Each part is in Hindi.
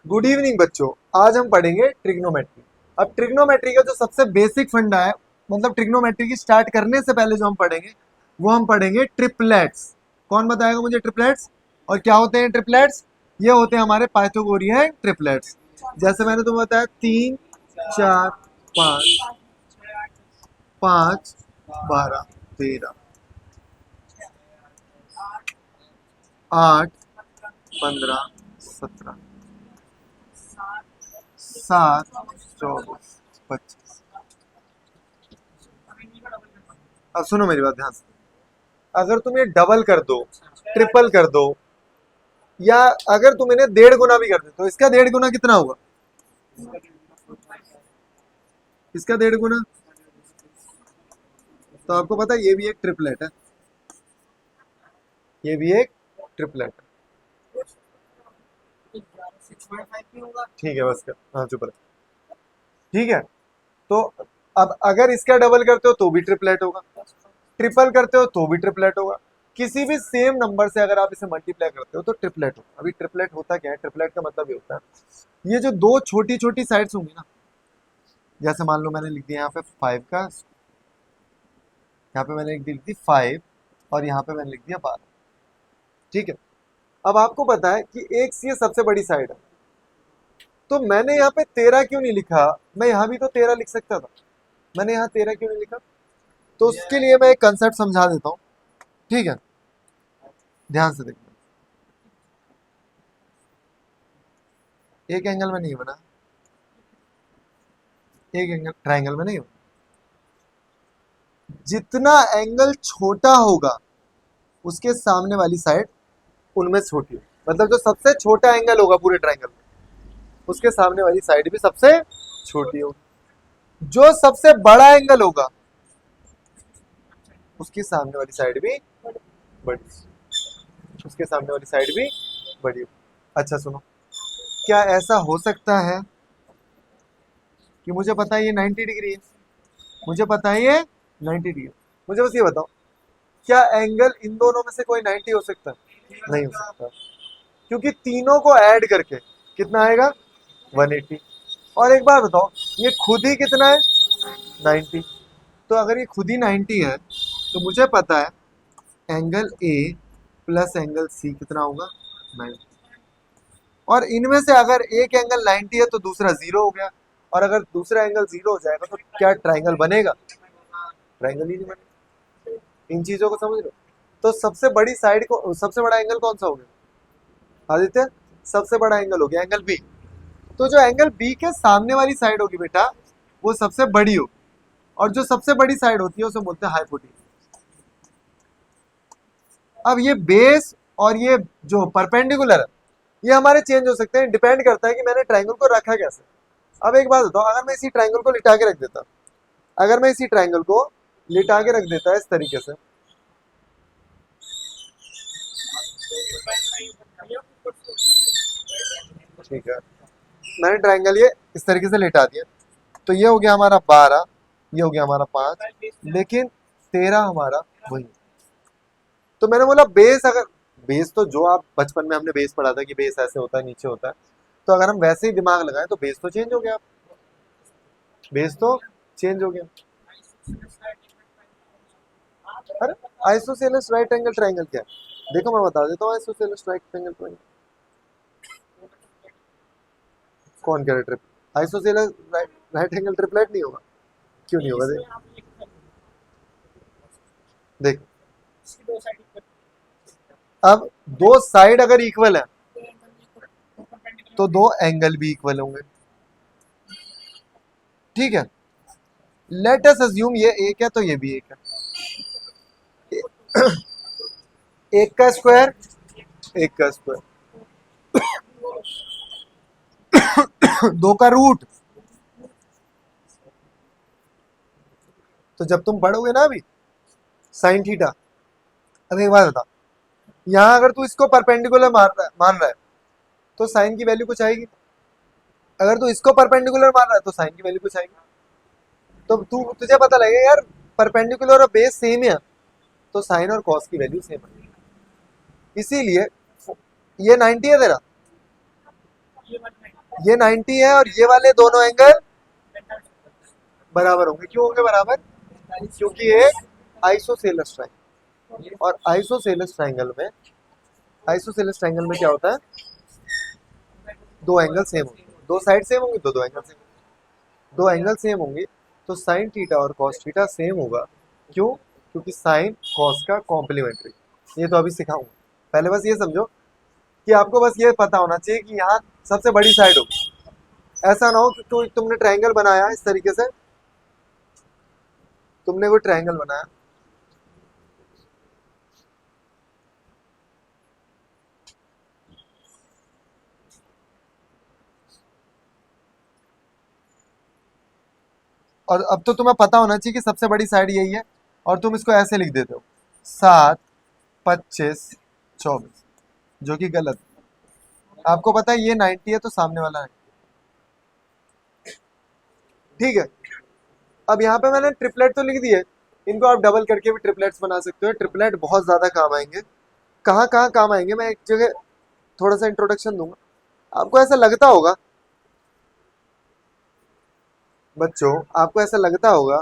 गुड इवनिंग बच्चों। आज हम पढ़ेंगे ट्रिग्नोमेट्री। अब ट्रिग्नोमेट्री का जो सबसे बेसिक फंडा है, मतलब ट्रिग्नोमेट्री की स्टार्ट करने से पहले जो हम पढ़ेंगे वो हम पढ़ेंगे ट्रिपलेट्स। कौन बताएगा मुझे ट्रिपलेट्स और क्या होते हैं ट्रिपलेट्स? ये होते हैं हमारे पाइथागोरियन ट्रिपलेट्स। जैसे मैंने तुम्हें बताया 3 4 5, 5 12 13, 8 15 17, 7 24 25। अब सुनो मेरी बात ध्यान से। अगर तुम ये डबल कर दो, ट्रिपल कर दो, या अगर तुम इन्हें 1.5 गुना भी कर दो तो इसका 1.5 गुना कितना होगा? इसका 1.5 गुना। तो आपको पता है ये भी एक ट्रिपलेट है, ये भी एक ट्रिपलेट है। ठीक है बस कर, हाँ चुप रहे। ठीक है, तो अब अगर इसका डबल करते हो तो भी ट्रिपलेट होगा, ट्रिपल करते हो तो भी ट्रिपलेट होगा। किसी भी सेम नंबर से अगर आप इसे मल्टीप्लाई करते हो तो ट्रिपलेट होगा। अभी ट्रिपलेट होता क्या है? ट्रिपलेट का मतलब ये होता है ये जो दो छोटी छोटी साइड्स होंगी ना, जैसे मान लो मैंने लिख दिया यहाँ पे 5 का, यहाँ पे मैंने लिख दी 5 और यहाँ पे मैंने लिख दिया 12। ठीक है, अब आपको पता है कि एक ये सबसे बड़ी साइड है, तो मैंने यहाँ पे 13 क्यों नहीं लिखा? मैं यहाँ भी तो 13 लिख सकता था, मैंने यहाँ 13 क्यों नहीं लिखा? तो उसके लिए मैं एक कंसेप्ट समझा देता हूँ। ठीक है, ध्यान से देखना। एक एंगल में नहीं बना, एक एंगल ट्राइंगल में नहीं बना। जितना एंगल छोटा होगा उसके सामने वाली साइड उनमें छोटी होगी। मतलब जो सबसे छोटा एंगल होगा पूरे ट्राइंगल में उसके सामने वाली साइड भी सबसे छोटी होगी। जो सबसे बड़ा एंगल होगा उसकी सामने वाली साइड भी बड़ी, उसके सामने वाली साइड भी बड़ी होगी। अच्छा सुनो, क्या ऐसा हो सकता है कि मुझे पता है ये 90 डिग्री है, मुझे पता है ये 90 डिग्री, मुझे बस ये बताओ क्या एंगल इन दोनों में से कोई 90 हो सकता है? नहीं हो सकता, क्योंकि तीनों को ऐड करके कितना आएगा? 180। और एक बार बताओ, ये खुद ही कितना है? 90। तो अगर ये खुद ही 90 है तो मुझे पता है angle A plus angle C कितना होगा? 90। और इनमें से अगर एक एंगल 90 है तो दूसरा 0 हो गया, और अगर दूसरा एंगल 0 हो जाएगा तो क्या ट्राइंगल बनेगा? ट्राइंगल ही नहीं बनेगा। इन चीजों को समझ लो। तो सबसे बड़ी साइड को, सबसे बड़ा एंगल कौन सा हो गया आदित्य? सबसे बड़ा एंगल हो गया एंगल बी। तो जो एंगल बी के सामने वाली साइड होगी बेटा वो सबसे बड़ी होगी, और जो सबसे बड़ी साइड होती है उसे बोलते हैं हाइपोटेन्यूज। अब ये बेस और ये जो परपेंडिकुलर है ये हमारे चेंज हो सकते हैं, डिपेंड करता है कि मैंने ट्राइंगल को रखा कैसे। अब एक बात बताओ, अगर मैं इसी ट्राइंगल को लिटा के रख देता, अगर मैं इसी ट्राइंगल को लिटा के रख देता इस तरीके से, ठीक है, मैंने ट्राइंगल ये इस तरीके से लिटा दिया, तो ये हो गया हमारा 12, ये हो गया हमारा 5, लेकिन 13 हमारा वही। तो मैंने बोला बेस, अगर बेस तो जो आप बचपन में हमने बेस पढ़ा था कि बेस ऐसे होता है नीचे होता है, तो अगर हम वैसे ही दिमाग लगाएं तो बेस तो चेंज हो गया, बेस तो चेंज हो गया। अरे आइसोसेलेस राइट एंगल ट्राइंगल क्या है? देखो मैं बता देता हूँ, आइसोसेलेस राइट एंगल ट्राइंगल कौन कह रहा है? Trip isosceles right angle triplet नहीं होगा। क्यों नहीं होगा? देख अब दो साइड अगर इक्वल है तो दो एंगल भी इक्वल होंगे। ठीक है, लेट अस अज्यूम ये एक है तो ये भी एक है। एक का स्क्वायर, एक का स्क्वायर, दो का रूट। तो जब तुम पढ़ोगे ना अभी साइन थीटा, अब एक बात बता, यहाँ अगर तू इसको परपेंडिकुलर मान रहा है तो साइन की वैल्यू कुछ आएगी, अगर तू इसको परपेंडिकुलर मान रहा है तो साइन की वैल्यू कुछ आएगी। तो तू तुझे पता लगेगा यार परपेंडिकुलर और बेस सेम है, तो साइन और कॉस की वैल्यू सेम है। इसीलिए ये 90 है तेरा, ये 90 है और ये वाले दोनों एंगल बराबर होंगे। क्यों होंगे बराबर? क्योंकि ये आइसोसेलेस ट्राइंगल, और आइसोसेलेस ट्राइंगल में क्या होता है, दो एंगल सेम होंगे, दो साइड सेम होंगी तो दो एंगल सेम, दो एंगल सेम होंगे तो साइन थीटा और कॉस थीटा सेम होगा। क्यों? क्योंकि साइन कॉस का कॉम्प्लीमेंट्री। ये तो अभी सिखाऊंगा, पहले बस ये समझो कि आपको बस ये पता होना चाहिए कि यहाँ सबसे बड़ी साइड होगी। ऐसा ना हो कि तुमने ट्रायंगल बनाया इस तरीके से, तुमने कोई ट्रायंगल बनाया, और अब तो तुम्हें पता होना चाहिए कि सबसे बड़ी साइड यही है, और तुम इसको ऐसे लिख देते हो 7, 25, 24, जो कि गलत है। आपको पता है ये 90 है तो सामने वाला 90, ठीक है। अब यहाँ पे मैंने ट्रिपलेट तो लिख दिए, इनको आप डबल करके भी ट्रिपलेट्स बना सकते हो। ट्रिपलेट बहुत ज्यादा काम आएंगे। कहाँ कहाँ काम आएंगे, मैं एक जगह थोड़ा सा इंट्रोडक्शन दूंगा। आपको ऐसा लगता होगा बच्चों, आपको ऐसा लगता होगा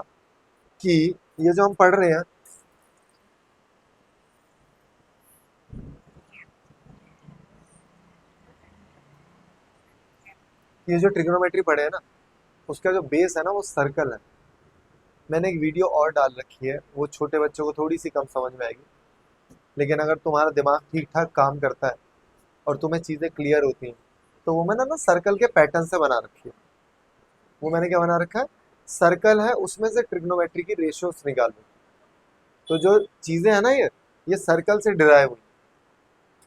कि ये जो हम पढ़ रहे हैं, ये जो ट्रिग्नोमेट्री पढ़े हैं ना, उसका जो बेस है ना वो सर्कल है। मैंने एक वीडियो और डाल रखी है, वो छोटे बच्चों को थोड़ी सी कम समझ में आएगी, लेकिन अगर तुम्हारा दिमाग ठीक ठाक काम करता है और तुम्हें चीज़ें क्लियर होती हैं, तो वो मैंने ना सर्कल के पैटर्न से बना रखी है। वो मैंने क्या बना रखा है, सर्कल है उसमें से ट्रिग्नोमेट्री की रेशियोस निकालो। तो जो चीज़ें हैं ना ये सर्कल से डिराइव हुई।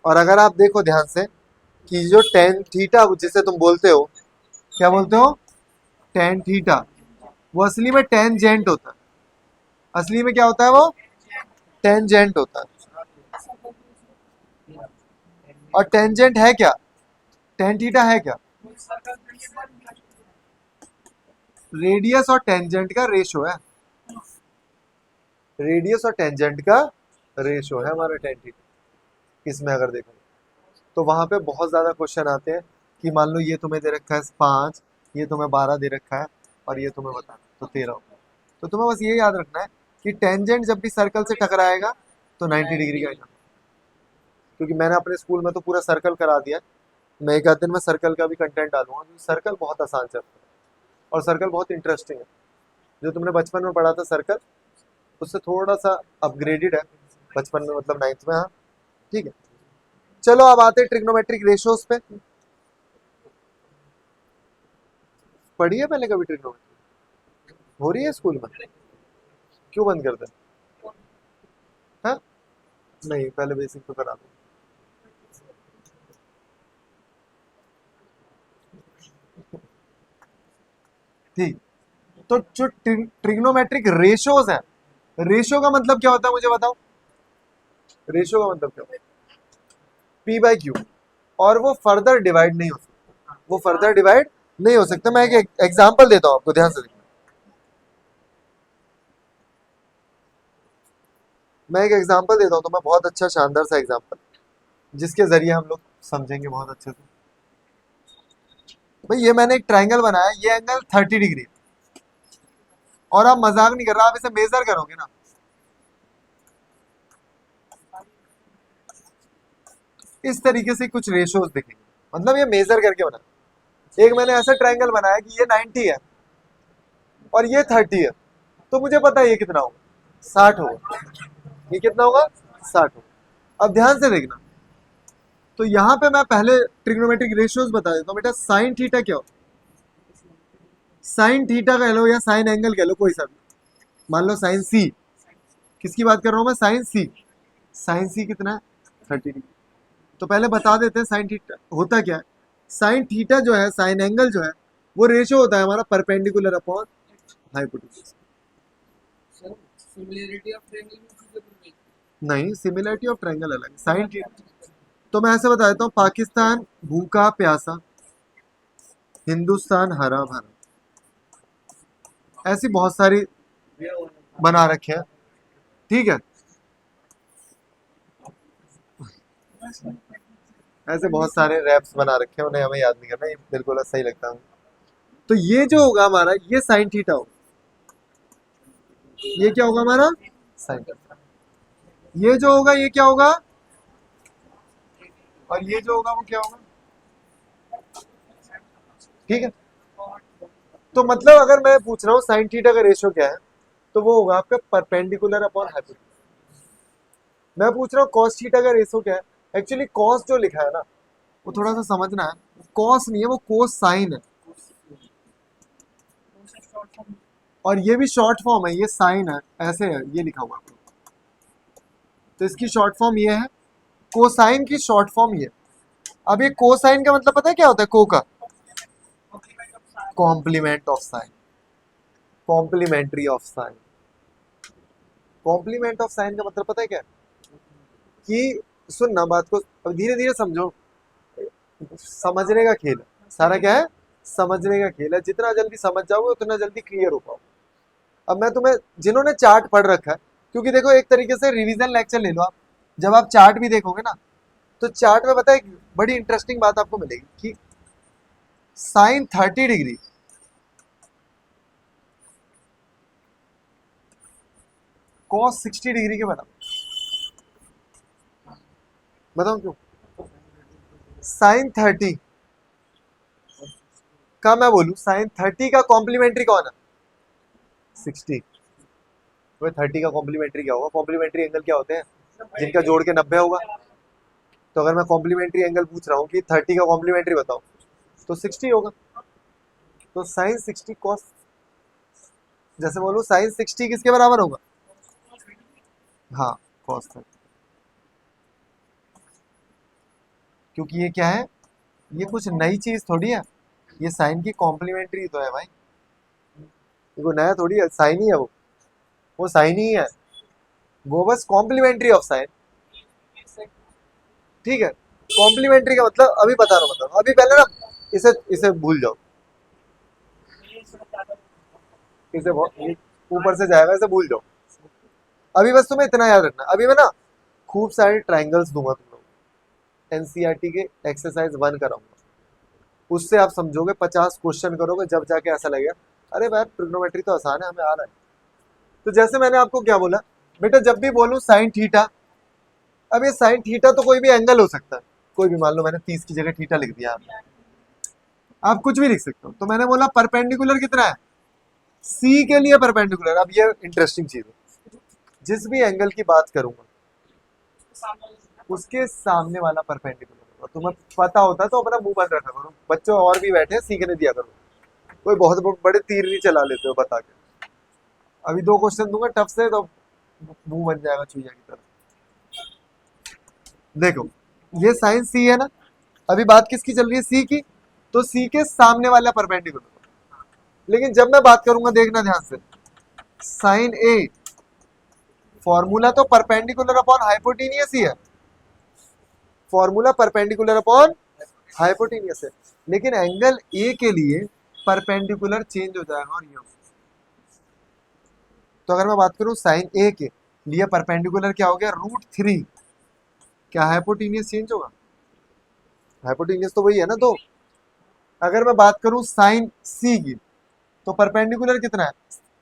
और अगर आप देखो ध्यान से कि जो टेन थीटा जिसे तुम बोलते हो, क्या बोलते हो, टेन थीटा, वो असली में टेंजेंट होता है। असली में क्या होता है वो, टेंजेंट होता है। और टेंजेंट है क्या, टेन थीटा है क्या, रेडियस और टेंजेंट का रेशो है। रेडियस और टेंजेंट का रेशो है हमारा टेन थीटा। इसमें अगर देखो तो वहां पे बहुत ज्यादा क्वेश्चन आते हैं कि मान लो ये तुम्हें दे रखा है 5, ये तुम्हें 12 दे रखा है, और ये तुम्हें बता तो 13 होगा। तो तुम्हें बस ये याद रखना है कि टेंजेंट जब भी सर्कल से टकराएगा तो 90 डिग्री का आएगा। क्योंकि मैंने अपने स्कूल में तो पूरा सर्कल करा दिया है। मैं एक आध दिन में सर्कल का भी कंटेंट डालूंगा, क्योंकि सर्कल बहुत आसान चलता है और सर्कल बहुत इंटरेस्टिंग है। जो तुमने बचपन में पढ़ा था सर्कल, उससे थोड़ा सा अपग्रेडेड है बचपन में, मतलब 9th में। हाँ ठीक है, चलो अब आते हैं ट्रिग्नोमेट्रिक रेशियोज पे। पढ़ी है पहले कभी ट्रिग्नोमेट्री? हो रही है स्कूल में? क्यों बंद कर दे? हाँ, नहीं पहले बेसिक तो करा दो। ठीक, तो जो ट्रिग्नोमेट्रिक रेशियोज है, रेशियो का मतलब क्या होता है मुझे बताओ, रेशियो का मतलब क्या होता है, पी बाई क्यू। और वो फर्दर डिवाइड नहीं हो सकता, वो फर्दर डिवाइड नहीं हो सकता। मैं एक एग्जांपल देता हूं आपको, ध्यान से देखना। मैं एक एग्जांपल देता हूं, तो मैं बहुत अच्छा शानदार सा एग्जांपल, जिसके जरिए हम लोग समझेंगे बहुत अच्छे से। भाई ये मैंने एक ट्रायंगल बनाया, ये एंगल 30 डिग्री, और आप मजाक नहीं कर रहा, आप इसे मेजर करोगे ना, इस तरीके से कुछ रेशियोज दिखेंगे। मतलब ये मेजर करके बना। एक मैंने ऐसा ट्रायंगल बनाया कि ये 90 है और ये 30 है, तो मुझे पता है ये कितना होगा, 60 होगा। ये कितना होगा, 60 होगा। अब ध्यान से देखना, तो यहाँ पे मैं पहले ट्रिग्नोमेट्रिक रेशियोज बता देता हूँ बेटा। साइन थीटा क्या हो, साइन थीटा कह लो या साइन एंगल कह लो, कोई सा भी। मान लो साइन सी, किसकी बात कर रहा हूँ मैं, साइन सी। साइन सी कितना है, 30 डिग्री। तो पहले बता देते हैं साइन थीटा होता क्या है। साइन थीटा जो है, साइन एंगल जो है, वो रेशियो होता है हमारा परपेंडिकुलर अपॉन हाइपोटेन्यूज। नहीं, सिमिलरिटी ऑफ ट्रायंगल अलग, साइन थीटा। तो मैं ऐसे बता देता हूँ, पाकिस्तान भूखा प्यासा, हिंदुस्तान हरा भरा, ऐसी बहुत सारी बना रखे हैं, ठीक है। ऐसे बहुत सारे रैप्स बना रखे हैं, उन्हें हमें याद नहीं करना, ये बिल्कुल सही लगता है। तो ये जो होगा हमारा, ये साइन थीटा होगा, ये क्या होगा हमारा साइन थीटा। ये जो होगा ये क्या होगा, और ये जो होगा वो क्या होगा। ठीक है, तो मतलब अगर मैं पूछ रहा हूँ साइन थीटा का रेशियो क्या है, तो वो होगा आपका परपेंडिकुलर अपॉन हाइपोटेन्यूज। मैं पूछ रहा हूँ कॉस थीटा का रेशियो क्या है। एक्चुअली कॉस जो लिखा है ना, वो थोड़ा सा समझना है, कॉस नहीं है, वो कोस साइन है, और ये भी शॉर्ट फॉर्म है, ये साइन है, ऐसे है ये लिखा हुआ है। तो इसकी शॉर्ट फॉर्म ये है, कोसाइन की शॉर्ट फॉर्म ये। अब ये कोसाइन का मतलब पता है क्या होता है, को का complement of sine, complementary of sine. Complement of sine का मतलब पता है क्या, कि सुनना बात को, अब धीरे धीरे समझो, समझने का खेल है सारा, क्या है समझने का खेल है, जितना जल्दी समझ जाओगे उतना जल्दी क्लियर हो पाओ। अब मैं तुम्हें, जिन्होंने चार्ट पढ़ रखा है, क्योंकि देखो एक तरीके से रिवीजन लेक्चर ले लो आप, जब आप चार्ट भी देखोगे ना, तो चार्ट में पता है बड़ी इंटरेस्टिंग बात आपको मिलेगी कि साइन 30 डिग्री कॉस 60 डिग्री के बराबर। बताओ क्यों, साइन 30 का, मैं बोलूं साइन 30 का कॉम्प्लीमेंट्री कौन है, 60। वह 30 का कॉम्प्लीमेंट्री क्या होगा, कॉम्प्लीमेंट्री एंगल क्या होते हैं, जिनका जोड़ के 90 होगा। तो अगर मैं कॉम्प्लीमेंट्री एंगल पूछ रहा हूँ कि 30 का कॉम्प्लीमेंट्री बताओ, तो 60 होगा। तो साइन 60 कॉस, जैसे बोलूं साइन 60 किसके बराबर होगा, हाँ कॉस 30। क्योंकि ये क्या है, ये कुछ नई चीज थोड़ी है, ये साइन की कॉम्प्लीमेंट्री तो है भाई, ये कोई नया थोड़ी है, साइन ही है वो साइन ही है, वो बस कॉम्प्लीमेंट्री ऑफ साइन। ठीक है, कॉम्प्लीमेंट्री का मतलब अभी बता रहा हूँ, मतलब अभी पहले ना इसे इसे भूल जाओ, इसे ऊपर से जाएगा, इसे भूल जाओ। अभी बस तुम्हें इतना याद रखना, अभी मैं ना खूब सारे ट्राइंगल्स दूंगा तुम लोग, एनसीईआरटी के एक्सरसाइज 1 कराऊंगा, उससे आप समझोगे, 50 क्वेश्चन करोगे, जब जाके ऐसा लगेगा अरे भाई ट्रिग्नोमेट्री तो आसान है, हमें आ रहा है। तो जैसे मैंने आपको क्या बोला बेटा, जब भी बोलूं साइन थीटा, अब ये साइन थीटा तो कोई भी एंगल हो सकता है, कोई भी, मान लो मैंने 30 की जगह थीटा लिख दिया, आप कुछ भी लिख सकते हो। तो मैंने बोला परपेंडिकुलर कितना है, सी के लिए परपेंडिकुलर। अब ये इंटरेस्टिंग चीज है, जिस भी एंगल की बात करूंगा उसके सामने वाला परपेंडिकुलर होगा। तुम्हें पता होता तो अपना मुंह बंद रखा करो, बच्चों और भी बैठे हैं सीखने दिया करो, कोई बहुत बड़े तीर नहीं चला लेते हो बता के। अभी 2 क्वेश्चन दूंगा टफ से, तो मुंह बन जाएगा चुईया की तरह। देखो ये साइन सी है ना, अभी बात किसकी चल रही है, सी की, तो सी के सामने वाला परपेंडिकुलर। लेकिन जब मैं बात करूंगा, देखना ध्यान से, साइन ए, फॉर्मूला तो परपेंडिकुलर अपॉन हाइपोटेनियस ही है, फॉर्मूला परपेंडिकुलर अपॉन हाइपोटेनियस है, लेकिन एंगल ए के लिए परपेंडिकुलर चेंज हो जाएगा, और ये तो अगर मैं बात करूं साइन ए के लिए परपेंडिकुलर क्या हो गया, √3, क्या हाइपोटेनियस चेंज होगा, हाइपोटेनियस तो वही है ना, तो अगर मैं बात करूं साइन सी की, तो परपेंडिकुलर कितना है,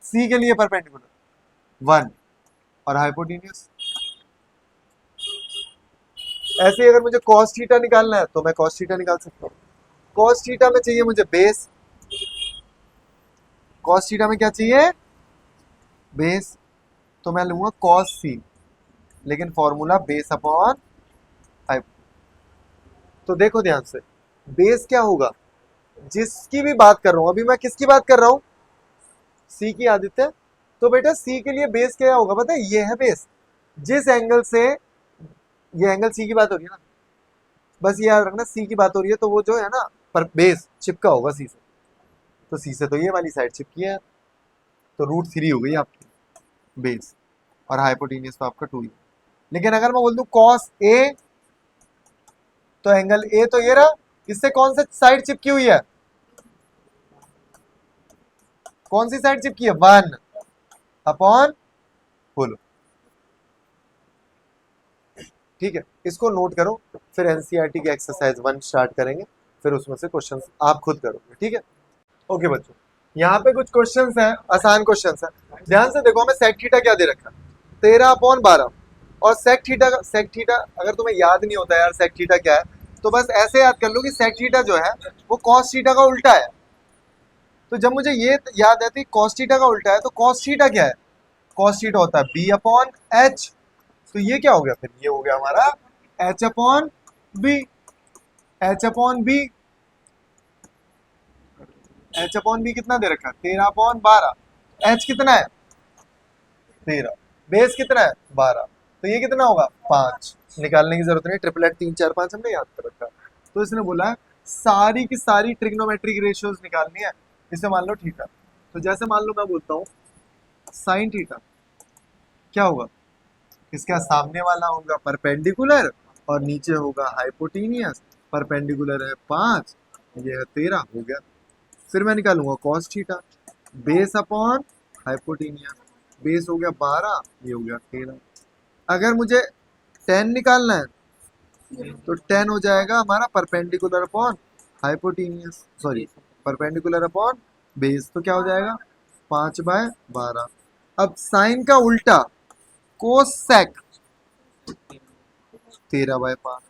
सी के लिए परपेंडिकुलर 1, और हाइपोटेनियस। ऐसे ही अगर मुझे कॉस थीटा निकालना है, तो मैं कॉस थीटा निकाल सकता हूँ। कॉस थीटा में चाहिए मुझे बेस, कॉस थीटा में क्या चाहिए, बेस, तो मैं लूंगा कॉस सी, लेकिन फॉर्मूला बेस अपॉन हाइप। तो देखो ध्यान से, बेस क्या होगा, जिसकी भी बात कर रहा हूं, अभी मैं किसकी बात कर रहा हूं, सी की, आदित्य। तो बेटा सी के लिए बेस क्या होगा पता है, ये है बेस, जिस एंगल से, ये एंगल सी की बात हो रही है ना, बस ये याद रखना सी की बात हो रही है, तो वो जो है ना, पर बेस चिपका होगा सी से, तो सी से तो ये वाली साइड चिपकी है, तो √3 हो गई आपकी बेस, और हाइपोटेनियस तो आपका 2 ही। लेकिन अगर मैं बोल दूं कॉस ए, तो एंगल ए तो ये रहा, इससे कौन सी साइड चिपकी हुई है, कौन सी साइड चिपकी है, 1 अपॉन, बोलो, ठीक है। इसको नोट करो, फिर एनसीईआरटी की एक्सरसाइज 1 स्टार्ट करेंगे, फिर उसमें से क्वेश्चंस आप खुद करोगे, ठीक है। ओके बच्चों, यहाँ पे कुछ क्वेश्चंस हैं, आसान क्वेश्चंस हैं, ध्यान से देखो। हमें सेक थीटा क्या दे रखा है, 13/12। और सेक थीटा अगर तुम्हें याद नहीं होता यार सेक थीटा क्या है, तो बस ऐसे याद कर लो कि सेक थीटा जो है वो कॉस थीटा का उल्टा है। तो जब मुझे ये याद है कि कॉस थीटा का उल्टा है, तो कॉस थीटा क्या है, कॉस थीटा होता है b/h। तो ये क्या हो गया, फिर ये हो गया हमारा h/b। h/b, h/b कितना दे रखा है, 13/12। h कितना है, 13। बेस कितना है, 12। तो ये कितना होगा, 5। निकालने की जरूरत नहीं, ट्रिपलेट 3 4 5 हमने याद कर रखा। तो इसने बोला है सारी की सारी ट्रिग्नोमेट्रिक रेशियोज निकालनी है। इसे मान लो थीटा। तो जैसे मान लो मैं बोलता हूँ साइन थीटा, क्या होगा, इसका सामने वाला होगा परपेंडिकुलर और नीचे होगा हाइपोटीनियस। परपेंडिकुलर है 5, ये है 13, हो गया। फिर मैं निकालूंगा cos theta, base upon hypotenuse, base हो गया 12, ये हो गया 13। अगर मुझे 10 निकालना है तो 10 हो जाएगा हमारा perpendicular upon hypotenuse, sorry perpendicular upon base, तो क्या हो जाएगा 5/12। अब साइन का उल्टा कोसेक 13/5,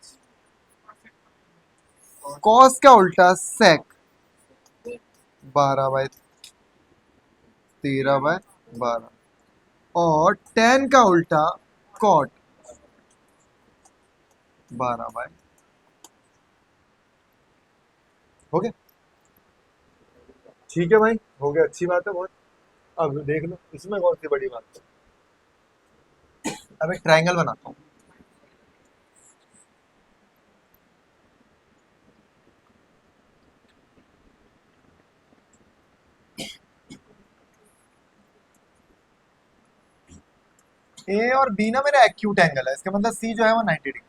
कॉस का उल्टा सेक 12/13/12, और टेन का उल्टा कॉट 12/। हो गया, ठीक है भाई, हो गया, अच्छी बात है बहुत। अब देख लो इसमें कौन सी बड़ी बात है। अब एक ट्रायंगल बनाता हूँ। ए और बी ना मेरा एक्यूट एंगल है, इसका मतलब सी जो है वो 90 डिग्री।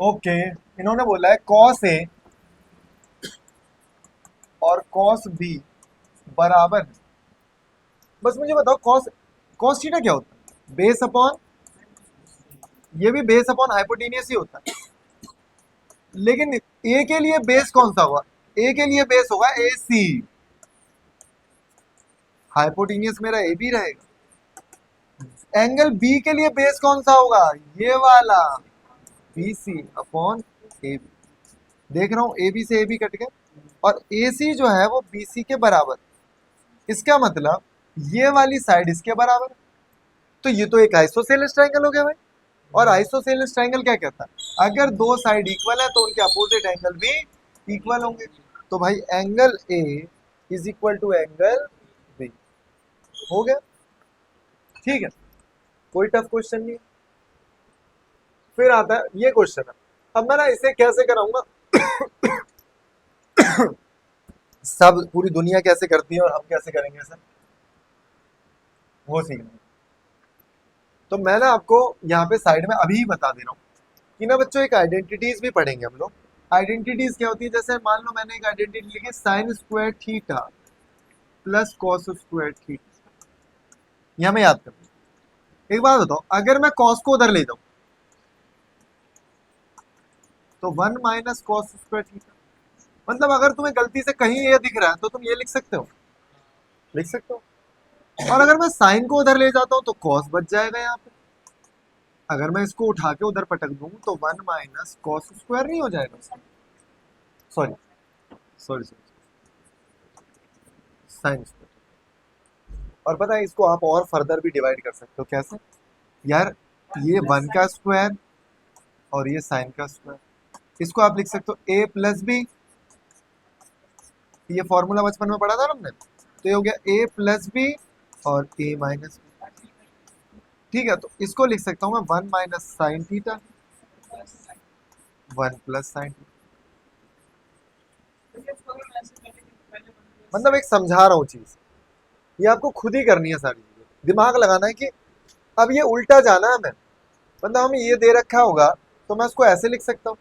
ओके, इन्होंने बोला है कॉस ए और कॉस बी बराबर है। बस मुझे बताओ कॉस कॉस थीटा क्या होता है, बेस अपॉन, ये भी बेस अपॉन हाइपोटेनियस ही होता है। लेकिन ए के लिए बेस कौन सा होगा, ए के लिए बेस होगा ए सी, हाइपोटेनियस मेरा ए बी रहेगा। एंगल बी के लिए बेस कौन सा होगा, ये वाला B C upon A B. देख रहा हूं ए बी से ए बी कट गए, और ए सी जो है वो बी सी के बराबर। इसका मतलब ये वाली साइड इसके बराबर। तो ये तो एक आइसोसेलेस ट्रायंगल हो गया भाई। और आइसोसेलेस ट्रायंगल क्या कहता है, अगर दो साइड इक्वल है तो उनके अपोजिट एंगल भी इक्वल होंगे। तो भाई angle A is equal to angle B, हो गया, ठीक है, कोई टफ क्वेश्चन नहीं। फिर आता है ये क्वेश्चन है, अब मैं ना इसे कैसे कराऊंगा सब पूरी दुनिया कैसे करती है और हम कैसे करेंगे सर, वो सीखना है। तो मैं ना आपको यहाँ पे साइड में अभी बता दे रहा हूँ कि ना बच्चों एक आइडेंटिटीज भी पढ़ेंगे हम लोग। आइडेंटिटीज क्या होती है, जैसे मान लो मैंने एक आइडेंटिटी लिखी sign square theta plus cos square theta, ये हमें याद करना। एक बात बताओ, अगर मैं कॉस को उधर ले जाऊं तो 1 माइनस कॉस स्क्वायर थीटा, मतलब अगर तुम्हें गलती से कहीं ये दिख रहा है तो तुम ये लिख सकते हो, लिख सकते हो। और अगर मैं साइन को उधर ले जाता हूं तो कॉस बच जाएगा यहाँ पे। अगर मैं इसको उठा के उधर पटक दूं तो 1 माइनस कॉस स्क्वायर नहीं हो जाएगा, sorry sorry sorry, sine square. और पता है इसको आप और फर्दर भी डिवाइड कर सकते हो, कैसे यार, ये 1 का स्क्वायर और ये साइन का स्क्वायर, इसको आप लिख सकते हो ए प्लस बी। ये फॉर्मूला बचपन में पढ़ा था ना हमने, तो ये हो गया ए प्लस बी और ए माइनस बी, ठीक है। तो इसको लिख सकता हूं मैं 1 minus sign theta 1 plus sine theta. मतलब एक समझा रहा हूँ चीज, ये आपको खुद ही करनी है, सारी चीजें दिमाग लगाना है कि अब ये उल्टा जाना है हमें। मतलब हमें ये दे रखा होगा तो मैं उसको ऐसे लिख सकता हूँ,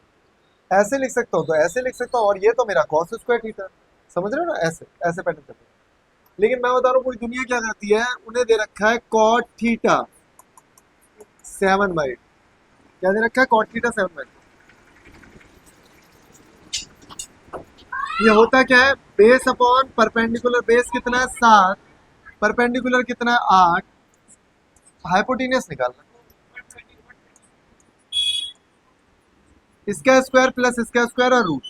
ऐसे लिख सकता हूँ, तो ऐसे लिख सकता हूँ, और ये तो मेरा कॉस स्क्वायर थीटा, समझ रहे हो ना, ऐसे ऐसे पैटर्न करते हैं। लेकिन मैं बता रहा हूँ पूरी दुनिया क्या करती है, उन्हें दे रखा है कॉट थीटा 7/8, क्या दे रखा है, cot थीटा 7 ये होता क्या है, बेस अपॉन परपेंडिकुलर, बेस कितना है 7, परपेंडिकुलर कितना है 8, हाइपोटेनियस निकालना, इसका स्क्वायर प्लस इसका स्क्वायर और रूट,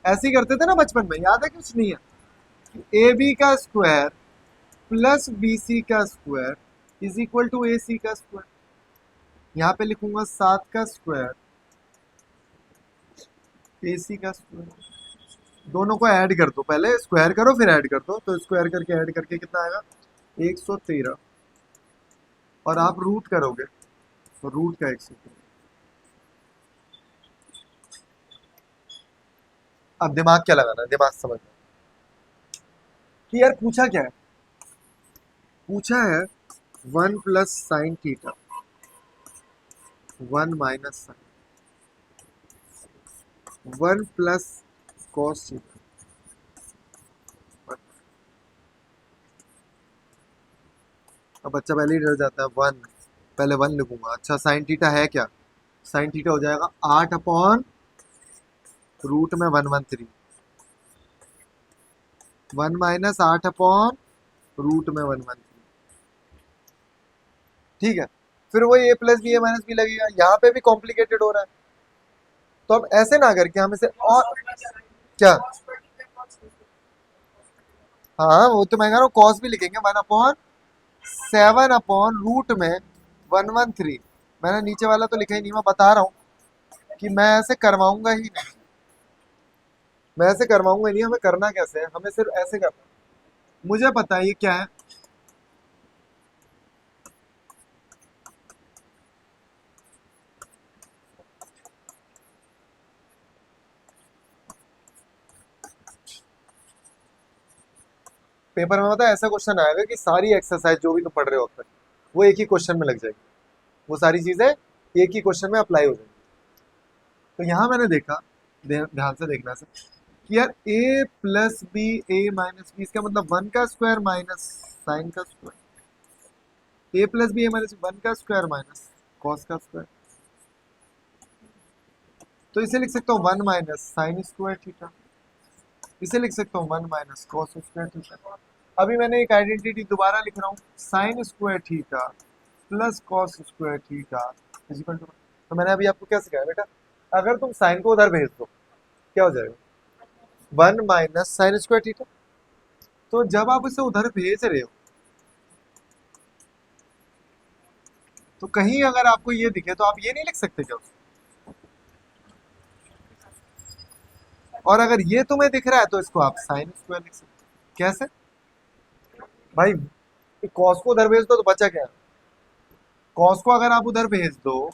ऐसे ही करते थे ना बचपन में, याद है कुछ नहीं है, ए बी का स्क्वायर प्लस बी सी का स्क्वायर इज इक्वल टू ए सी का स्क्वायर। यहाँ पे लिखूंगा 7 का स्क्वायर ए सी का स्क्वायर, दोनों को ऐड कर दो, पहले स्क्वायर करो फिर ऐड कर दो, तो स्क्वायर करके ऐड करके कितना आएगा 113, और आप रूट करोगे तो रूट का 113। अब दिमाग क्या लगाना है, दिमाग समझना कि यार पूछा क्या है, पूछा है 1 plus sine theta 1 minus sine 1 plus cos theta. अब बच्चा पहले ही डर जाता है, 1 पहले 1 लिखूंगा, अच्छा साइन थीटा है क्या, साइन थीटा हो जाएगा 8 अपॉन रूट में 113, 1 माइनस 8 अपॉन रूट में 113, ठीक है। फिर वो ए plus B A minus B लगेगा, यहाँ पे भी कॉम्प्लिकेटेड हो रहा है, तो अब ऐसे ना करके हम इसे और क्या, हाँ वो तो मैं कह रहा हूँ कॉस भी लिखेंगे 1/7 अपॉन रूट में 113, मैंने नीचे वाला तो लिखा ही नहीं, मैं बता रहा हूँ कि मैं ऐसे करवाऊंगा ही नहीं, मैं ऐसे करवाऊंगा ही नहीं, हमें करना कैसे है, हमें सिर्फ ऐसे करना है। मुझे पता है ये क्या है, पेपर में पता है ऐसा क्वेश्चन आएगा कि सारी एक्सरसाइज जो भी तुम पढ़ रहे हो अब तक वो एक ही क्वेश्चन में लग जाएगी, वो सारी चीजें एक ही क्वेश्चन में अप्लाई हो जाएंगी। तो यहाँ मैंने देखा, ध्यान से देखना से, कि यार a plus B A minus B, इसका मतलब 1 का स्क्वायर माइनस साइन का square, a plus B A minus 1 का स्क्वायर माइनस कॉस का स्क्वायर, तो इसे लिख सकता हूँ 1 माइनस साइन स्क्वायर थीटा, इसे लिख सकता हूँ 1 माइनस कॉस स्क्वायर थीटा। अभी मैंने एक आइडेंटिटी दोबारा लिख रहा हूँ, sine square theta plus cos square theta is equal to, तो मैंने अभी आपको क्या सिखाया बेटा, अगर तुम साइन को उधर भेज दो क्या हो जाएगा 1 माइनस साइन स्क्वायर थीटा, तो जब आप इसे उधर भेज रहे हो तो कहीं अगर आपको ये दिखे तो आप ये नहीं लिख सकते क्या उसको? और अगर ये तुम्हें दिख रहा है तो इसको आप साइन स्क्वायर लिख सकते हो, कैसे भाई, कॉस को उधर भेज दो तो बचा क्या, कॉस को अगर आप उधर भेज दो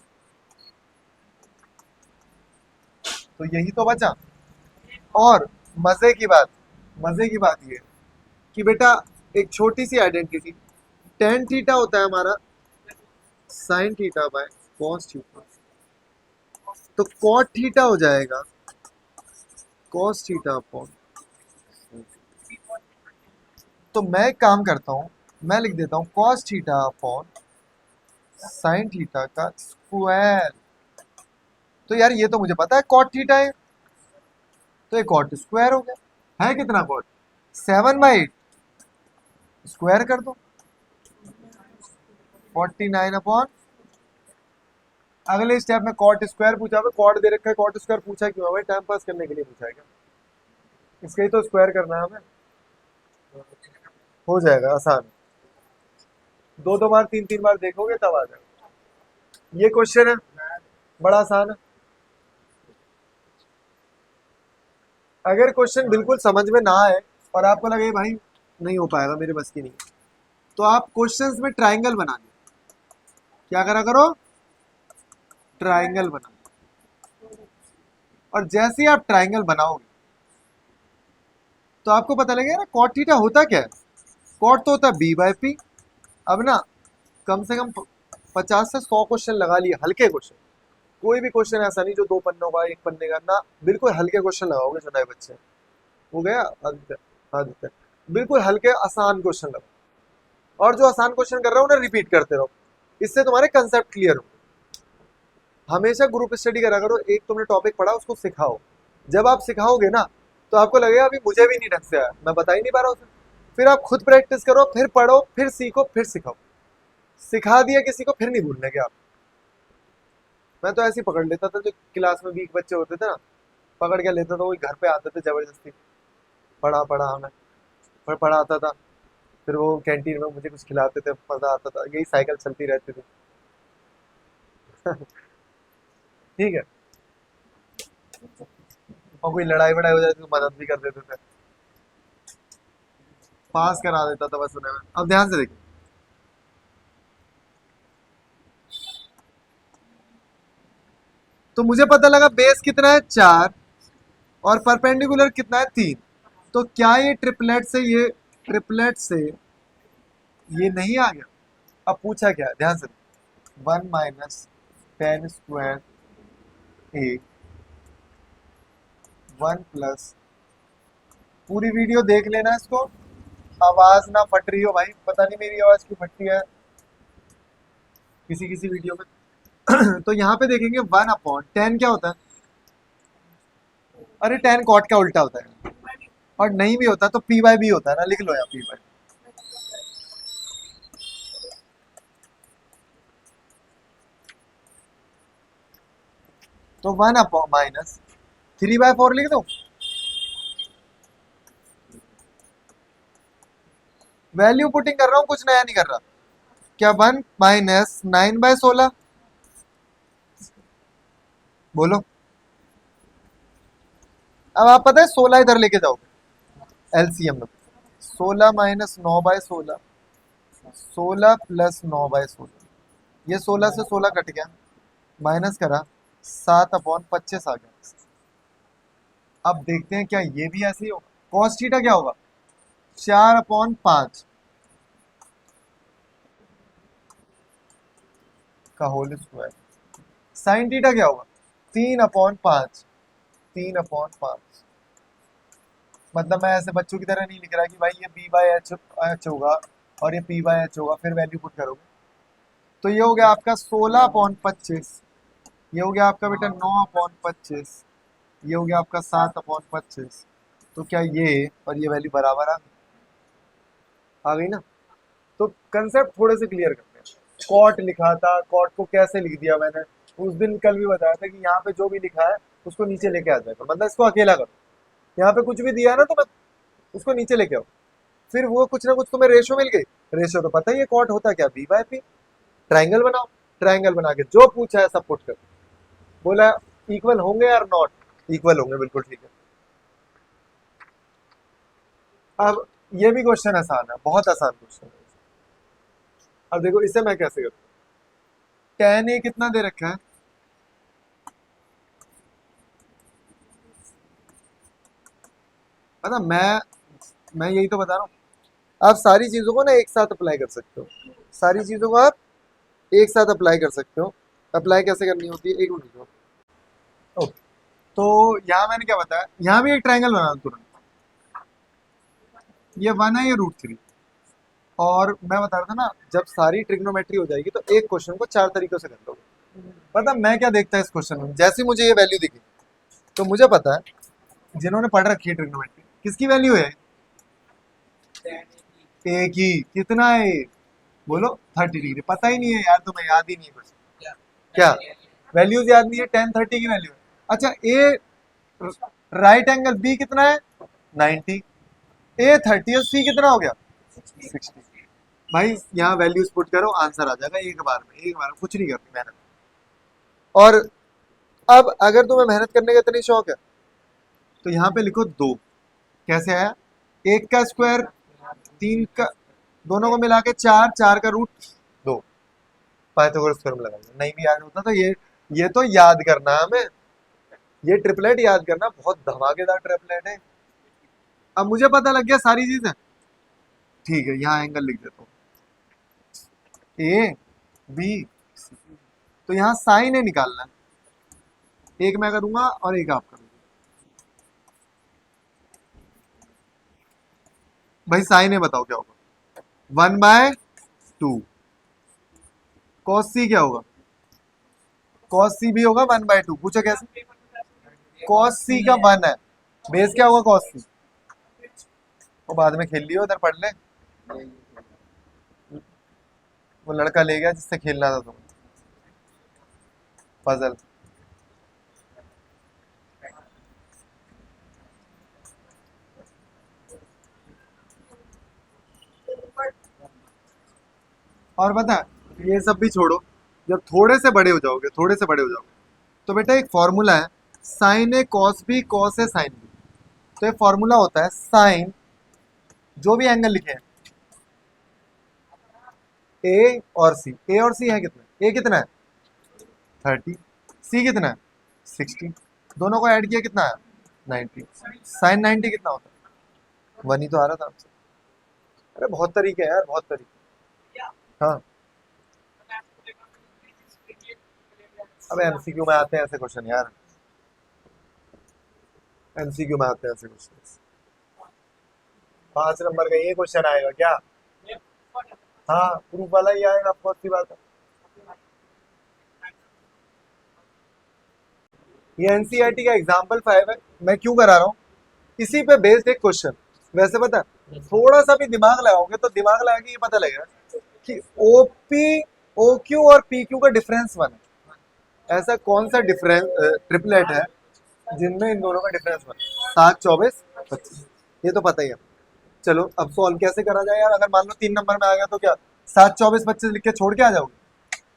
तो यही तो बचा। और मजे की बात, मजे की बात ये कि बेटा एक छोटी सी आइडेंटिटी, टेन थीटा होता है हमारा sine theta by cos theta, तो कॉट थीटा हो जाएगा कॉस थीटा अपॉन, तो मैं एक काम करता हूं, मैं लिख देता हूं cos theta upon sine theta का स्क्वायर, तो यार ये तो मुझे पता है कॉट थीटा है, तो ये कॉट स्क्वायर हो गया, है कितना कॉट 7/8, स्क्वायर कर दो 49 अपॉन, अगले स्टेप में कॉट स्क्वायर पूछा हुआ, कॉट दे रखा है, कॉट स्क्वायर पूछा क्यों है भाई, टाइम पास करने के लिए पूछा है क्या, इसका ही तो स्क्वायर करना है हमें, हो जाएगा आसान, दो दो बार तीन तीन बार देखोगे तब आ जाएगा। ये क्वेश्चन है बड़ा आसान है, अगर क्वेश्चन बिल्कुल समझ में ना आए और आपको लगे भाई नहीं हो पाएगा मेरे बस की नहीं, तो आप क्वेश्चंस में ट्राइंगल बना लो, क्या करा करो ट्राइंगल बना, और जैसे ही आप ट्राइंगल बनाओगे तो आपको पता लगेगा ना कॉट थीटा होता क्या है, कॉट तो होता है b/p। अब ना कम से कम 50 से 100 क्वेश्चन लगा लिए, हल्के क्वेश्चन, कोई भी क्वेश्चन ऐसा नहीं जो 2 पन्नों का 1 पन्ने का ना, बिल्कुल हल्के क्वेश्चन लगाओगे जो नए बच्चे हैं। हो गया आदित्य, आदित्य बिल्कुल हल्के आसान क्वेश्चन लगाओ, और जो आसान क्वेश्चन कर रहे हो उन्हें रिपीट करते रहो, इससे तुम्हारे कंसेप्ट क्लियर हो। हमेशा ग्रुप स्टडी करा करो, एक तुमने टॉपिक पढ़ा उसको सिखाओ। जब आप सिखाओगे ना तो आपको लगेगा अभी मुझे भी नहीं ढंग से आया, मैं बता ही नहीं पा रहा हूँ। फिर आप खुद प्रैक्टिस करो, फिर पढ़ो, फिर सीखो, फिर सिखाओ। सिखा दिया किसी को फिर नहीं भूलने आप। मैं तो ऐसे ही पकड़ लेता था, जो क्लास में वीक बच्चे होते थे ना, पकड़ के लेता था, वही घर पे आते थे जबरदस्ती, पढ़ा पढ़ा हमें, मैं पढ़ा आता था। फिर वो कैंटीन में मुझे कुछ खिलाते थे, मजा आता था, यही साइकिल चलती रहती थी। ठीक है। और कोई लड़ाई वड़ाई हो जाती तो मदद भी कर देते थे, पास करा देता था बस उन्हें मैं। अब ध्यान से देखिए, तो मुझे पता लगा बेस कितना है 4 और परपेंडिकुलर कितना है 3। तो क्या ये ट्रिपलेट से ये नहीं आ गया? अब पूछा क्या है, ध्यान से। 1 - 10² ए 1 + पूरी वीडियो देख लेना इसको, आवाज ना फट रही हो भाई, पता नहीं मेरी आवाज क्यों फटती है किसी किसी वीडियो में। तो यहाँ पे देखेंगे 1/10 क्या होता है? अरे 10 कॉट का उल्टा होता है, और नहीं भी होता तो P/B होता है ना, लिख लो यहाँ P/B। तो 1/-3/4 लिख दो। वैल्यू पुटिंग कर रहा हूँ, कुछ नया नहीं कर रहा। क्या 1 - 9/16? बोलो। अब आप पता है 16 इधर लेके जाओगे एलसीएम में। 16 - 9/16, 16 + 9/16, ये 16 से 16 कट गया, माइनस करा, 7/25 आ गया। अब देखते हैं क्या ये भी ऐसे ही होगा। कॉस थीटा क्या होगा? 4/5 का होल स्क्वायर। साइन थीटा क्या होगा? 3/5, 3/5। मतलब मैं ऐसे बच्चों की तरह नहीं लिख रहा कि भाई ये B/H होगा और ये P/H होगा, फिर वैल्यू पुट करोगे। तो ये हो गया आपका 16/25, ये हो गया आपका बेटा 9/25, ये हो गया आपका 7/25। तो क्या ये और ये वैल्यू बराबर आ गई ना? तो कंसेप्ट थोड़े से क्लियर करते हैं। कॉट लिखा था, कॉट को कैसे लिख दिया मैंने उस दिन, कल भी बताया था कि यहाँ पे जो भी लिखा है उसको नीचे लेके आ जाएगा, मतलब इसको अकेला करो। यहाँ पे कुछ भी दिया है ना तो मैं उसको नीचे लेके आओ, फिर वो कुछ ना कुछ तुम्हें रेशो मिल गई। रेशो तो पता ही है कॉट होता क्या, B/P। ट्राइंगल बनाओ, ट्राइंगल बना के जो पूछा है सब पुट कर। बोला इक्वल होंगे यार, नॉट इक्वल होंगे, बिल्कुल ठीक है। अब ये भी क्वेश्चन आसान है, बहुत आसान क्वेश्चन है। अब देखो इसे मैं कैसे करूँ। tan A कितना दे रखा है? पता मैं यही तो बता रहा हूँ। आप सारी चीजों को ना एक साथ अप्लाई कर सकते हो, सारी चीजों को आप एक साथ अप्लाई कर सकते हो। अप्लाई कैसे करनी होती है, एक मिनट रुको। ओके, तो यहाँ मैंने क्या बताया, यहाँ भी एक ट्राइंगल बना दो तुरंत। ये 1 है, ये √3। और मैं बता रहा था ना, जब सारी ट्रिग्नोमेट्री हो जाएगी तो एक क्वेश्चन को 4 तरीकों से कर लोगे। पता मैं क्या देखता है इस क्वेश्चन में, जैसे ही मुझे ये वैल्यू दिखी तो मुझे पता है जिन्होंने पढ़ रखी है ट्रिग्नोमेट्री, किसकी वैल्यू है? ए की। कितना है? बोलो 30 डिग्री। पता ही नहीं है यार, तुम्हें याद ही नहीं है कुछ क्या? वैल्यूज याद नहीं है, 10 30 की वैल्यू है। अच्छा ए राइट एंगल बी कितना है? 90। ए 30 और सी कितना हो गया? 60। भाई यहाँ वैल्यूज पुट करो, आंसर आ जाएगा एक बार में, एक बार में, कुछ नहीं करनी मेहनत। और अब अगर तुम्हें मेहनत करने का इतनी शौक है तो यहाँ पे लिखो 2। कैसे आया? 1 का स्क्वायर, 3 का, दोनों को मिला के 4, 4 का √2। पाइथागोरस थ्योरम लगाएंगे, नहीं भी याद होता तो ये तो याद करना है हमें, ये ट्रिपलेट याद करना, बहुत धमाकेदार ट्रिपलेट है। अब मुझे पता लग गया सारी चीजें, ठीक है यहाँ एंगल लिख देता हूँ, A B। तो यहाँ साइन है निकालना है, एक मैं करूंगा और एक आप करोगे। भाई साइन है बताओ क्या होगा? 1/2। कॉस सी क्या होगा? कॉस सी भी होगा 1/2। पूछो कैसे? कॉस सी का 1 है, बेस क्या होगा कॉस सी। वो बाद में खेल लियो, उधर पढ़ ले। वो लड़का ले गया जिससे खेलना था तुम, पजल। और बता, ये सब भी छोड़ो, जब थोड़े से बड़े हो जाओगे, थोड़े से बड़े हो जाओगे, तो बेटा एक फॉर्मूला है, sign A cos B cos A sine B. तो ये फॉर्मूला होता है साइन, जो भी एंगल लिखे हैं, ए और सी। ए और सी है कितना? ए कितना है 30, सी कितना है 60, दोनों को ऐड किया कितना है 90। साइन 90 कितना होता है 1 ही तो आ रहा था आपसे। अरे बहुत तरीके हैं यार, बहुत तरीके। हाँ, अब एमसीक्यू में आते हैं ऐसे क्वेश्चन यार, एमसीक्यू में आते हैं ऐसे क्वेश्चन। 5 नंबर का ये क्वेश्चन आएगा क्या? हाँ, प्रूफ वाला ही आएगा, आपको अच्छी बात है। ये एनसीईआरटी का एग्जाम्पल 5 है, मैं क्यों करा रहा हूँ, इसी पे बेस्ड एक क्वेश्चन। वैसे पता है, थोड़ा सा भी दिमाग लगाओगे तो दिमाग लगा के ये पता लगेगा कि ओपी, ओक्यू और पीक्यू का डिफरेंस 1 है। ऐसा कौन सा डिफरेंस ट्रिपलेट है जिनमें इन दोनों का डिफरेंस 1? 7, 24, 25, ये तो पता ही है। चलो अब सॉल्व कैसे करा जाए यार? अगर मान लो 3 नंबर में आ गया तो क्या 7, 24, 25 लिख के छोड़ के आ जाओगे?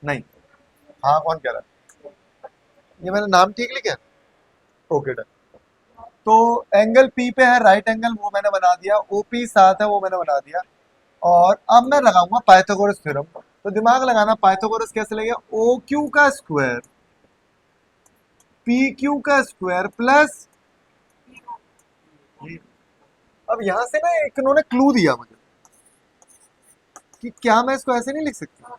नहीं। हाँ, कौन कह रहा है? ये मैंने नाम ठीक लिखा है? Okay done. तो एंगल पी पे है राइट एंगल, वो मैंने बना दिया। ओपी 7 है, वो मैंने बना दिया। और अब मैं लगाऊंगा पाइथागोरस थ्योरम। तो दिमाग लगाना, पाइथागोरस कैसे लगेगा? ओ क्यू का स्क्वायर पी क्यू का स्क्वायर प्लस। अब यहां से ना एक इन्होंने क्लू दिया मुझे कि क्या मैं इसको ऐसे नहीं लिख सकता?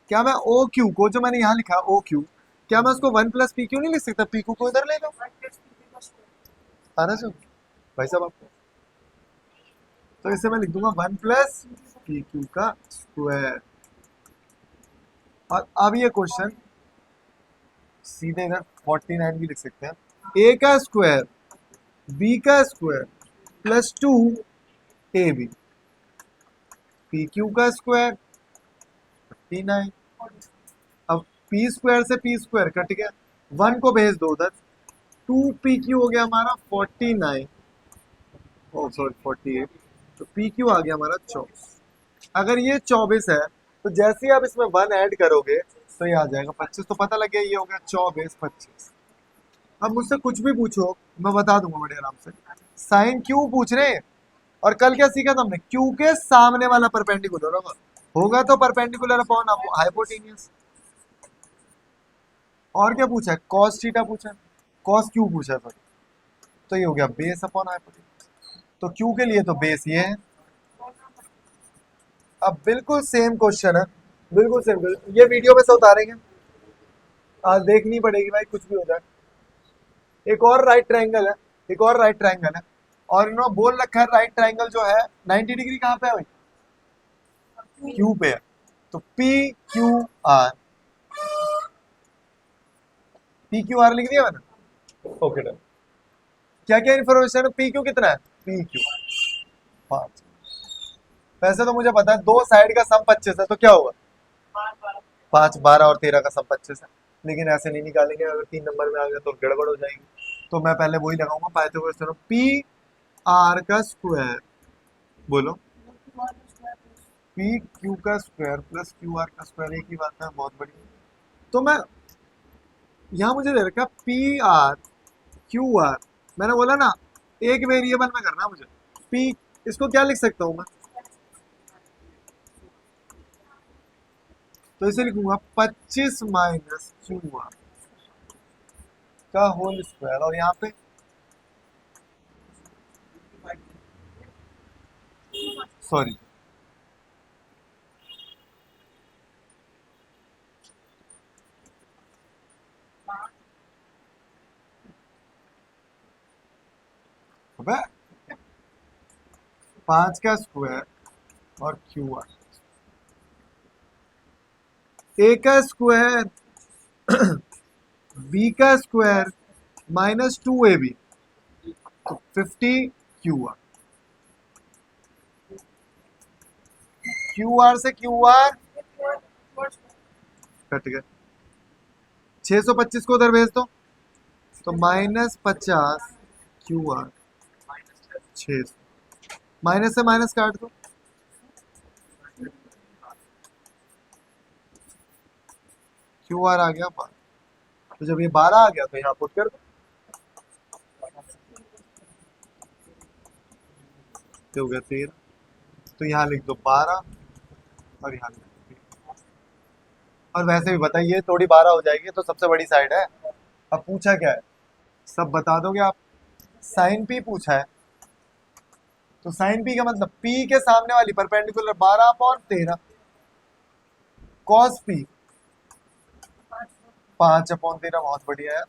क्या मैं ओ क्यू को, जो मैंने यहाँ लिखा ओ क्यू, क्या मैं उसको 1 + पी क्यू नहीं लिख सकता? पी क्यू को इधर ले लो, आना सुन भाई साहब आपको। तो इसे मैं लिख दूंगा 1 + पी क्यू का स्क्वायर। और अब ये क्वेश्चन सीधे इधर 49 भी लिख सकते हैं। ए का स्क्वायर बी का square plus 2 A B, P Q का स्क्वायर 59। अब पी स्क्वायर से पी स्क्वायर कट गया, 1 को भेज दो उधर, 2 पी क्यू हो गया हमारा 49, ओ सॉरी 48। तो पी क्यू आ गया हमारा 24। अगर ये 24 है तो जैसे ही आप इसमें 1 ऐड करोगे तो ये आ जाएगा 25। तो पता लग गया, ये हो गया 24, 25। अब मुझसे कुछ भी पूछो मैं बता दूंगा बड़े आराम से। साइन क्यू पूछ रहे हैं, और कल क्या सीखा था हमने? क्यू के सामने वाला परपेंडिकुलर होगा तो परपेंडिकुलर अपॉन हाइपोटेनियस। और क्या पूछा है? कॉस थीटा पूछा है, कॉस क्यू पूछा है सॉरी। तो ये हो गया बेस अपॉन हाइपोटेनियस। तो क्यू के लिए तो बेस ये है। अब बिल्कुल सेम क्वेश्चन है, बिल्कुल सेम क्वेश्चन। ये वीडियो में से उतारेंगे, आज देखनी पड़ेगी भाई, कुछ भी हो जाए। एक और राइट ट्रायंगल है, एक और राइट ट्रायंगल है, और इन्होंने बोल रखा है राइट ट्रायंगल जो है 90 डिग्री कहाँ पे है भाई? क्यू पे है। तो P Q R, P Q R लिख दिया मैंने, ओके डन। क्या क्या इन्फॉर्मेशन है? पी क्यू कितना है? P Q 5। वैसे तो मुझे पता है दो साइड का सम 25 है, तो क्या होगा 5, 12 और 13 का सम 25 है। लेकिन ऐसे नहीं निकालेंगे, अगर 3 नंबर में आ गया तो गड़बड़ हो जाएगी। तो मैं पहले वही लगाऊंगा पाइथागोरस थ्योरम, पी आर का स्क्वायर, बोलो, पी क्यू का स्क्वायर प्लस क्यू आर का स्क्वायर, एक ही बात है, बहुत बढ़िया। तो मैं यहाँ मुझे दे रखा पी आर क्यू आर, मैंने बोला ना एक वेरिएबल में करना है मुझे। पी, इसको क्या लिख सकता हूँ मैं? तो इसे लिखूंगा 25 माइनस क्यू आर का होल स्क्वायर, और यहाँ पे सॉरी, अबे 5 का स्क्वायर और क्यू आर, ए का स्क्वायर बी का स्क्वायर माइनस 2ab, तो 50 क्यू आर। क्यू आर से क्यू आर कट गए, 625 को उधर भेज दो, तो -50 क्यू आर 600, माइनस से माइनस काट दो, क्यू आर आ गया 12। तो जब ये 12 आ गया तो यहाँ पुट कर दो, तो हो गया 13। तो यहाँ लिख दो 12 और यहाँ लिख दो 13। और वैसे भी बताइए थोड़ी 12 हो जाएगी तो सबसे बड़ी साइड है। अब पूछा क्या है, सब बता दोगे आप। साइन पी पूछा है, तो साइन पी का मतलब पी के सामने वाली परपेंडिकुलर 12/13, कॉस पी 5/13। बहुत बढ़िया है,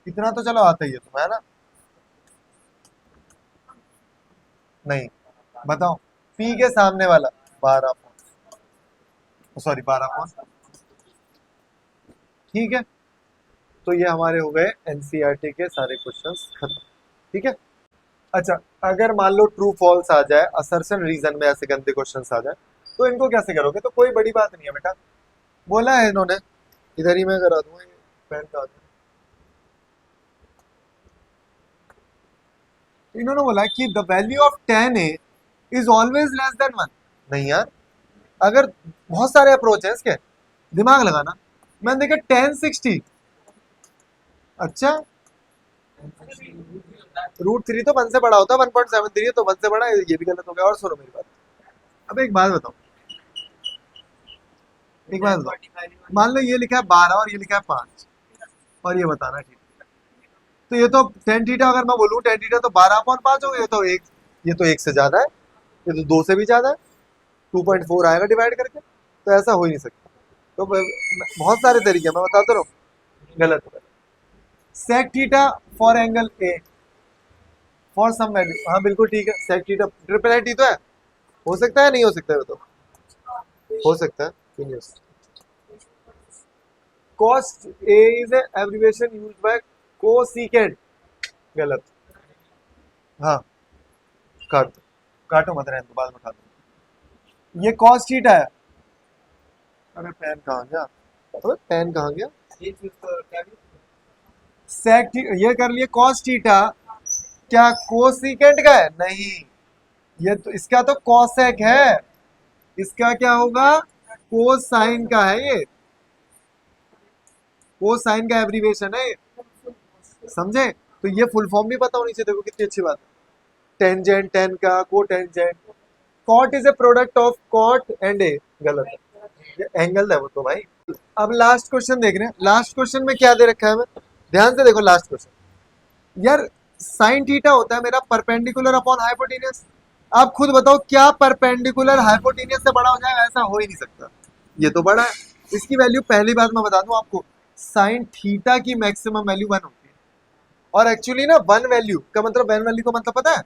इतना तो चलो आता ही है तुम्हें, है ना। नहीं बताओ, पी के सामने वाला 12, सॉरी 12, ठीक है। तो ये हमारे हो गए एनसीईआरटी के सारे क्वेश्चंस खत्म, ठीक है। अच्छा, अगर मान लो ट्रू फॉल्स आ जाए, असर्शन रीजन में ऐसे गंदे क्वेश्चंस आ जाए, तो इनको कैसे करोगे। तो कोई बड़ी बात नहीं है बेटा, बोला है इन्होंने, इधर ही मैं करा दूंगा, ये पेन का इन्होंने बोला कि the value of 10a is always less than 1। नहीं यार, अगर बहुत सारे अप्रोच है इसके, दिमाग लगाना। मैंने देखा 1060, अच्छा √3 तो 1 से बड़ा होता है, 1.73 है तो 1 से बड़ा है, ये भी गलत हो गया। और सुनो मेरी बात, अब एक बात बताओ, एक बात बताओ, मान लो ये लिखा है 12 और ये लिखा है 5, और ये बताना ठीक, तो ये तो टेन थीटा, अगर मैं बोलूँ टेन थीटा तो 12/5 हो गया, तो एक, ये तो 1 से ज्यादा है, ये तो 2 से भी ज्यादा है, 2.4 आएगा डिवाइड करके, तो ऐसा हो ही नहीं सकता। तो बहुत सारे तरीके मैं बताता रहूँ, गलत हो गया। Sec theta for angle A for some value, हाँ बिल्कुल ठीक है, sec theta triple I T तो है, हो सकता है नहीं हो सकता है बताओ, हो सकता है क्यों नहीं हो सकता। Cost A is abbreviation used by cosecant, गलत। हाँ काट दो, काटो मत, रहने दो, बाद में उठा दो। ये कॉस थीटा है, अरे पेन कहाँ गया, अबे पेन कहाँ गया। सेक ये कर लिए, कॉस थीटा क्या कोसिकेंट का है, नहीं, ये तो इसका तो कॉसेक है, इसका क्या होगा, कोसाइन का है, ये कोसाइन का एब्रिविएशन है, समझे। तो ये फुल फॉर्म भी पता होनी चाहिए, देखो कितनी अच्छी बात है। टेंजेंट टेन का, cotangent, cot is a product of cot and A, गलत है, ये एंगल है वो तो भाई। अब लास्ट क्वेश्चन देख रहे हैं, लास्ट क्वेश्चन में क्या दे रखा है हमें, ध्यान से देखो लास्ट क्वेश्चन। यार साइन थीटा होता है मेरा परपेंडिकुलर अपॉन हाइपोटेनियस, आप खुद बताओ क्या परपेंडिकुलर हाइपोटेनियस से बड़ा हो जाएगा, ऐसा हो ही नहीं सकता, ये तो बड़ा है। इसकी वैल्यू, पहली बात मैं बता दूं आपको, साइन थीटा की मैक्सिमम वैल्यू 1 होती है, और एक्चुअली ना 1 वैल्यू का मतलब, 1 वैल्यू का मतलब पता है,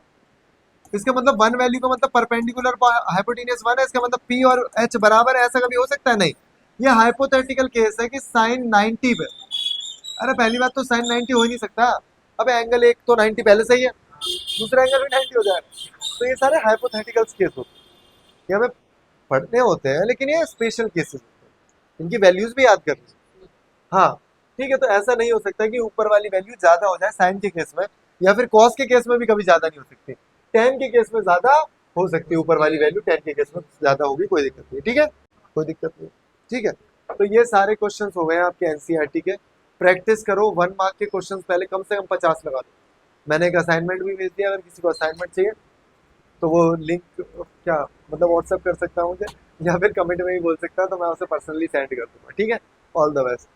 इसका मतलब 1 वैल्यू का मतलब परपेंडिकुलर हाइपोटेनियस 1 है, इसका मतलब पी और एच बराबर है, ऐसा कभी हो सकता है, नहीं। ये हाइपोथेटिकल केस है कि साइन 90 पे, अरे पहली बात तो साइन 90 हो ही नहीं सकता, अब एंगल एक तो 90 पहले से ही है, दूसरा एंगल भी 90 हो जाएगा, तो ये सारे हाइपोथेटिकल केस होते हैं, ये हमें पढ़ने होते हैं, लेकिन ये स्पेशल केसेस होते हैं, इनकी वैल्यूज भी याद करनी। हाँ ठीक है, तो ऐसा नहीं हो सकता कि ऊपर वाली वैल्यू ज्यादा हो जाए साइन के केस में, या फिर कॉस के केस में भी कभी ज्यादा नहीं हो सकती, टेन के केस में ज्यादा हो सकती है ऊपर वाली वैल्यू, टेन के केस में ज्यादा होगी, कोई दिक्कत नहीं, ठीक है, कोई दिक्कत नहीं, ठीक है। तो ये सारे क्वेश्चन हो गए आपके एनसीईआरटी के, प्रैक्टिस करो, 1 मार्क के क्वेश्चन पहले कम से कम 50 लगा दो। मैंने एक असाइनमेंट भी भेज दिया, अगर किसी को असाइनमेंट चाहिए तो वो लिंक क्या मतलब व्हाट्सएप कर सकता हूँ मुझे, या फिर कमेंट में भी बोल सकता है, तो मैं उसे पर्सनली सेंड कर दूंगा, ठीक है। All the best.